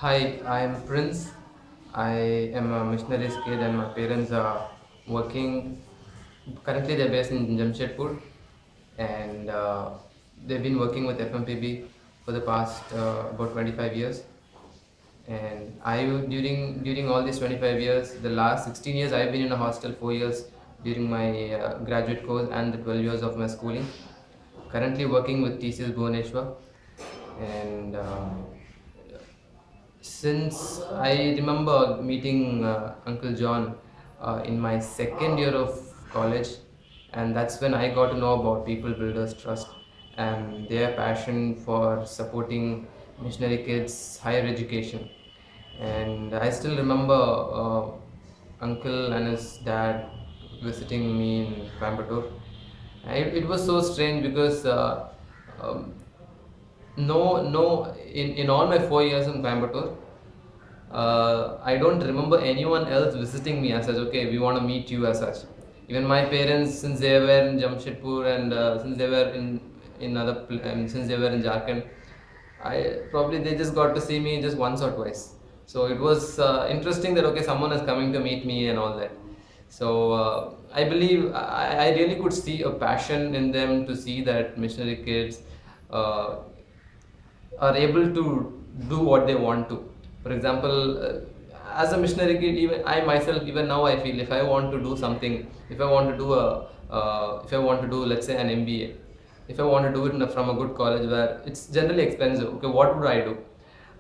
Hi, I am Prince. I am a missionary's kid, and my parents are working. Currently, they're based in Jamshedpur, and they've been working with FMPB for the past about 25 years. And during all these 25 years, the last 16 years, I've been in a hostel. 4 years during my graduate course and the 12 years of my schooling. Currently working with TCS Bhubaneswar, and since I remember meeting Uncle John in my second year of college, and that's when I got to know about People Builders Trust and their passion for supporting missionary kids' higher education. And I still remember Uncle and his dad visiting me in Coimbatore. It was so strange because um, no, in all my 4 years in Coimbatore, I don't remember anyone else visiting me as such. Okay, we want to meet you as such. Even my parents, since they were in Jamshedpur and since they were since they were in Jharkhand, I probably they just got to see me just once or twice. So it was interesting that okay, someone is coming to meet me and all that. So I believe I really could see a passion in them to see that missionary kids uh, are able to do what they want to. For example, as a missionary kid, even I myself, even now, I feel if I want to do something, if I want to do if I want to do, let's say, an MBA, if I want to do it from a good college where it's generally expensive, okay, what would I do?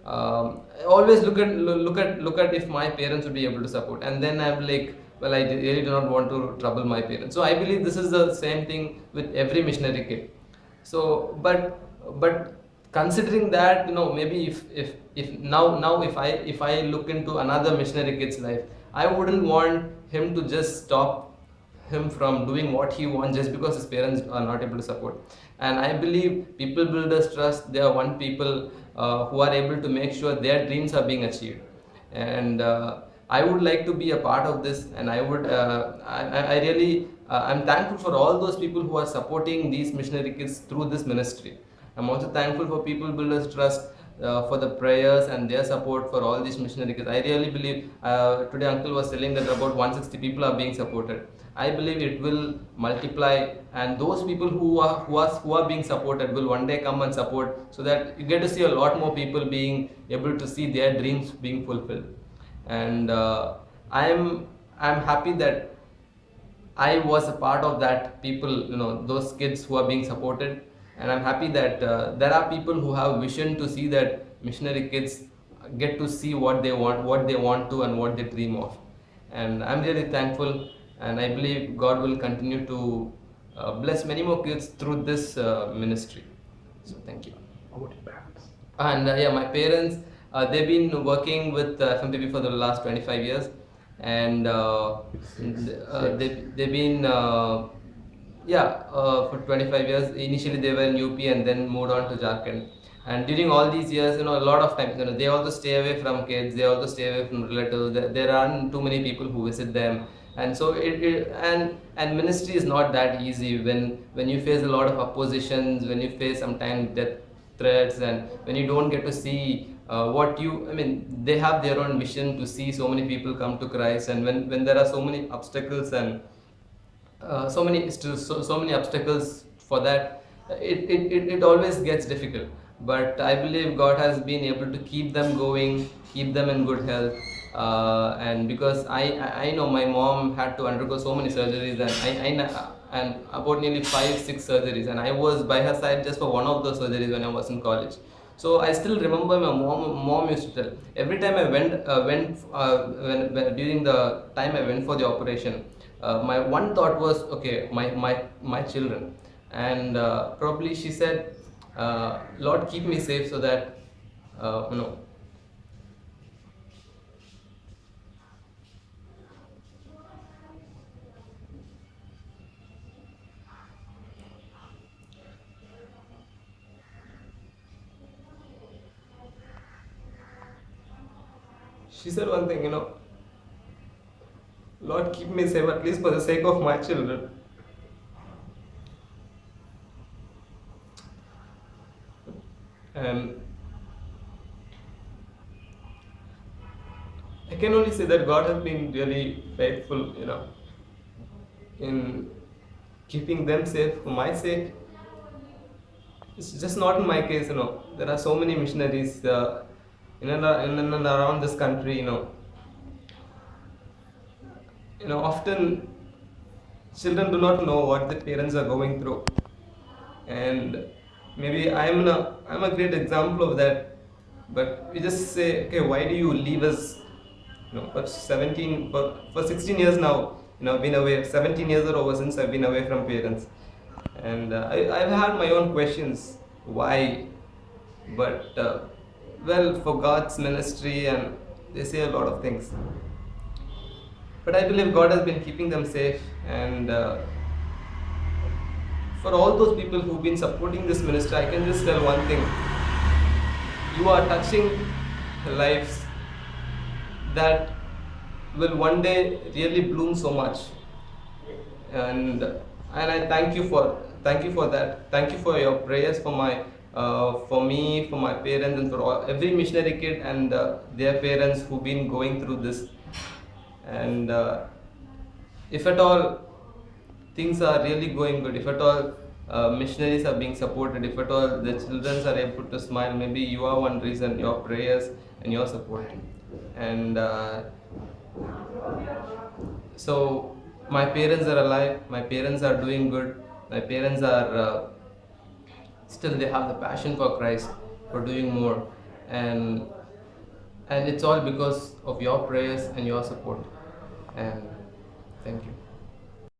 I always look at if my parents would be able to support, and then I'm like, well, I really do not want to trouble my parents. So I believe this is the same thing with every missionary kid. So but considering that, maybe if now if I look into another missionary kid's life, I wouldn't want him to just stop him from doing what he wants just because his parents are not able to support. And I believe People Builders Trust, they are one people who are able to make sure their dreams are being achieved. And I would like to be a part of this, and I really I'm thankful for all those people who are supporting these missionary kids through this ministry. I'm also thankful for People Builders Trust for the prayers and their support for all these missionary kids. I really believe today Uncle was telling that about 160 people are being supported. I believe it will multiply, and those people who are being supported will one day come and support, so that you get to see a lot more people being able to see their dreams being fulfilled. And I'm I'm happy that I was a part of that people, those kids who are being supported. And I'm happy that there are people who have vision to see that missionary kids get to see what they want to, and what they dream of. And I'm really thankful, and I believe God will continue to bless many more kids through this ministry. So thank you. About your parents. And yeah, my parents, they've been working with FMPB for the last 25 years, and they've been yeah, for 25 years. Initially, they were in UP and then moved on to Jharkhand. And during all these years, a lot of times, they also stay away from kids. They also stay away from relatives. There aren't too many people who visit them, and so and ministry is not that easy when you face a lot of oppositions, when you face sometimes death threats, and when you don't get to see what you I mean, they have their own mission to see so many people come to Christ. And when there are so many obstacles, and so many obstacles for that, it always gets difficult. But I believe God has been able to keep them going, keep them in good health. And because I know my mom had to undergo so many surgeries, and and about nearly 5 6 surgeries, and I was by her side just for one of those surgeries when I was in college. So I still remember my mom used to tell every time I went when during the time I went for the operation. My one thought was, okay, my children. And probably she said, Lord, keep me safe so that uh, you know she said one thing, Lord, keep me safe, at least for the sake of my children. And I can only say that God has been really faithful, in keeping them safe for my sake. It's just not in my case, There are so many missionaries in and around this country, Often children do not know what the parents are going through, and maybe I'm a great example of that. But we just say, okay, why do you leave us? For 17, for 16 years now, I've been away. 17 years or over since I've been away from parents, and I've had my own questions. Why? But well, for God's ministry, and they say a lot of things. But I believe God has been keeping them safe, and for all those people who've been supporting this ministry, I can just tell one thing: you are touching lives that will one day really bloom so much. And I thank you for that. Thank you for your prayers for my for me, for my parents, and for every missionary kid and their parents who've been going through this. And if at all things are really going good, if at all missionaries are being supported, if at all the children are able to smile, maybe you are one reason, your prayers and your support. And so my parents are alive, my parents are doing good, my parents are still, they have the passion for Christ, for doing more. And and it's all because of your prayers and your support. And thank you.